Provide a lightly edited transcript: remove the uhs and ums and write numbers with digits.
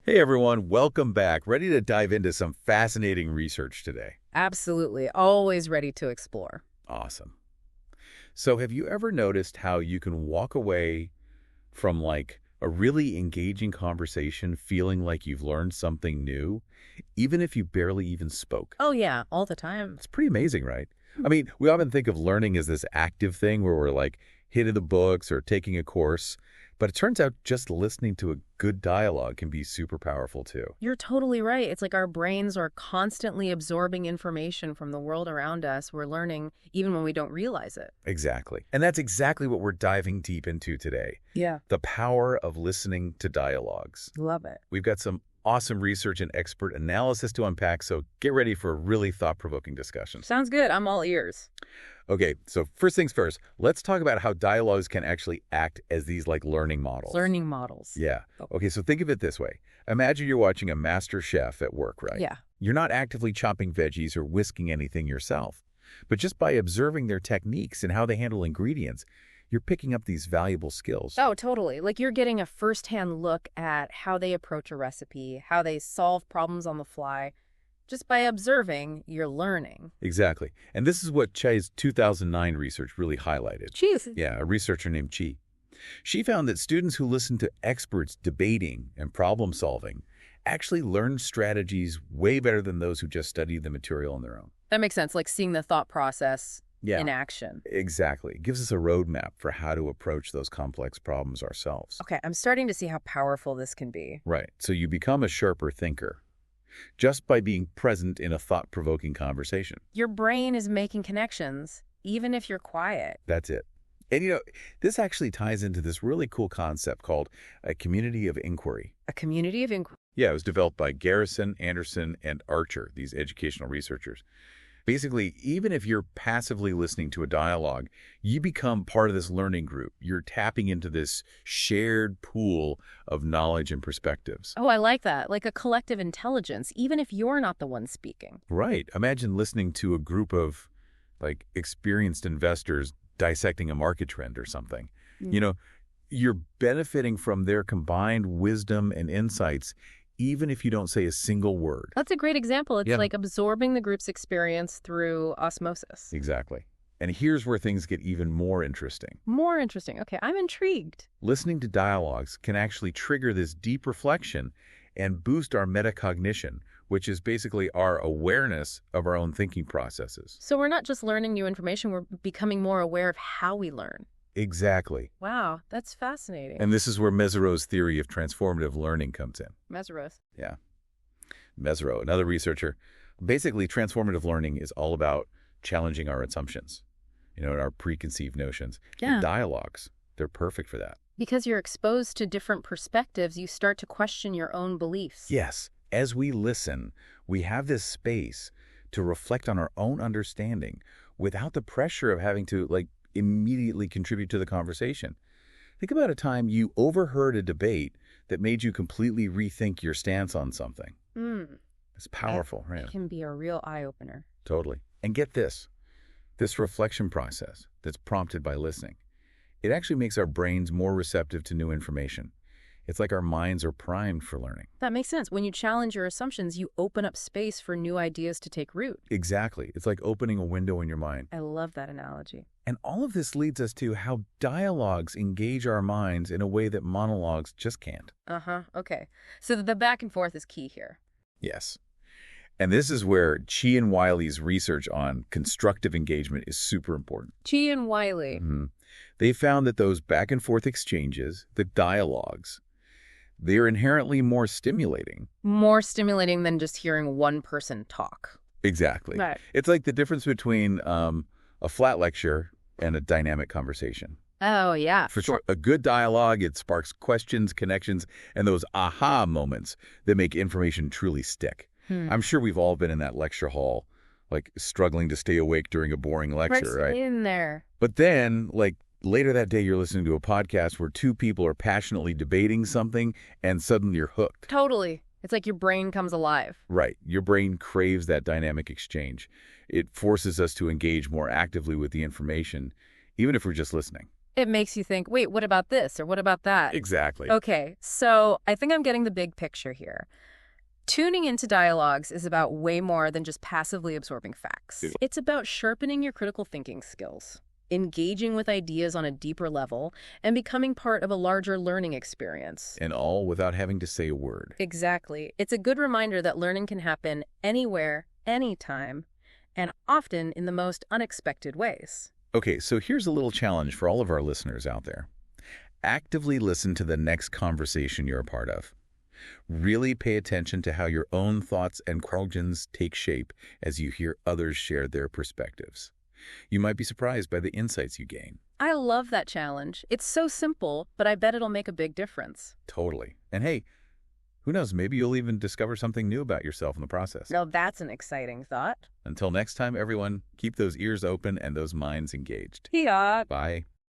Hey everyone, welcome back. Ready to dive into some fascinating research today. Absolutely. Always ready to explore. Awesome. So have you ever noticed how you can walk away from a really engaging conversation feeling like you've learned something new, even if you barely even spoke? Oh, yeah, all the time. It's pretty amazing, right? I mean, we often think of learning as this active thing where we're hitting the books or taking a course, but it turns out just listening to a good dialogue can be super powerful too. You're totally right. It's like our brains are constantly absorbing information from the world around us. We're learning even when we don't realize it. Exactly. And that's exactly what we're diving deep into today. Yeah. The power of listening to dialogues. Love it. We've got some awesome research and expert analysis to unpack, so get ready for a really thought-provoking discussion. Sounds good. I'm all ears. Okay, so first things first, let's talk about how dialogues can actually act as these learning models. Learning models. Yeah. Okay, so think of it this way. Imagine you're watching a master chef at work, right? Yeah. You're not actively chopping veggies or whisking anything yourself, but just by observing their techniques and how they handle ingredients, you're picking up these valuable skills. Oh, totally. Like you're getting a firsthand look at how they approach a recipe, how they solve problems on the fly. Just by observing, you're learning. Exactly. And this is what Chi's 2009 research really highlighted. Jeez. Yeah, a researcher named Chi. She found that students who listened to experts debating and problem solving actually learned strategies way better than those who just studied the material on their own. That makes sense, like seeing the thought process Yeah, in action. exactly. It gives us a roadmap for how to approach those complex problems ourselves. Okay, I'm starting to see how powerful this can be. Right. So you become a sharper thinker just by being present in a thought-provoking conversation. Your brain is making connections, even if you're quiet. That's it. And this actually ties into this really cool concept called a community of inquiry. A community of inquiry. Yeah, it was developed by Garrison, Anderson, and Archer, these educational researchers. Basically, even if you're passively listening to a dialogue, you become part of this learning group. You're tapping into this shared pool of knowledge and perspectives. Oh, I like that. Like a collective intelligence, even if you're not the one speaking. Right. Imagine listening to a group of experienced investors dissecting a market trend or something. Mm. You're benefiting from their combined wisdom and insights, even if you don't say a single word. That's a great example. It's Yeah. like absorbing the group's experience through osmosis. Exactly. And here's where things get even more interesting. More interesting. Okay, I'm intrigued. Listening to dialogues can actually trigger this deep reflection and boost our metacognition, which is basically our awareness of our own thinking processes. So we're not just learning new information, we're becoming more aware of how we learn. Exactly. Wow, that's fascinating. And this is where Mesereau's theory of transformative learning comes in. Mesereau. Yeah. Mesereau, another researcher. Basically, transformative learning is all about challenging our assumptions, and our preconceived notions. Yeah. And dialogues, they're perfect for that. Because you're exposed to different perspectives, you start to question your own beliefs. Yes. As we listen, we have this space to reflect on our own understanding without the pressure of having to, immediately contribute to the conversation. Think about a time you overheard a debate that made you completely rethink your stance on something. It's powerful, right? It can be a real eye-opener. Totally. And get this reflection process that's prompted by listening, it actually makes our brains more receptive to new information. It's like our minds are primed for learning. That makes sense. When you challenge your assumptions, you open up space for new ideas to take root. Exactly. It's like opening a window in your mind. I love that analogy. And all of this leads us to how dialogues engage our minds in a way that monologues just can't. Okay. So the back and forth is key here. Yes. And this is where Chi and Wiley's research on constructive engagement is super important. Chi and Wiley. They found that those back and forth exchanges, the dialogues, they are inherently more stimulating. More stimulating than just hearing one person talk. Exactly. Right. It's like the difference between a flat lecture and a dynamic conversation. Oh, yeah. For sure. A good dialogue, it sparks questions, connections, and those aha moments that make information truly stick. I'm sure we've all been in that lecture hall, struggling to stay awake during a boring lecture, right? In there. But then, later that day, you're listening to a podcast where two people are passionately debating something, and suddenly you're hooked. Totally. It's like your brain comes alive. Right. Your brain craves that dynamic exchange. It forces us to engage more actively with the information, even if we're just listening. It makes you think, wait, what about this or what about that? Exactly. Okay, so I think I'm getting the big picture here. Tuning into dialogues is about way more than just passively absorbing facts. It's about sharpening your critical thinking skills, engaging with ideas on a deeper level, and becoming part of a larger learning experience. And all without having to say a word. Exactly. It's a good reminder that learning can happen anywhere, anytime, and often in the most unexpected ways. Okay, so here's a little challenge for all of our listeners out there. Actively listen to the next conversation you're a part of. Really pay attention to how your own thoughts and questions take shape as you hear others share their perspectives. You might be surprised by the insights you gain. I love that challenge. It's so simple, but I bet it'll make a big difference. Totally. And hey, who knows, maybe you'll even discover something new about yourself in the process. Now that's an exciting thought. Until next time, everyone, keep those ears open and those minds engaged. Yeah. Bye.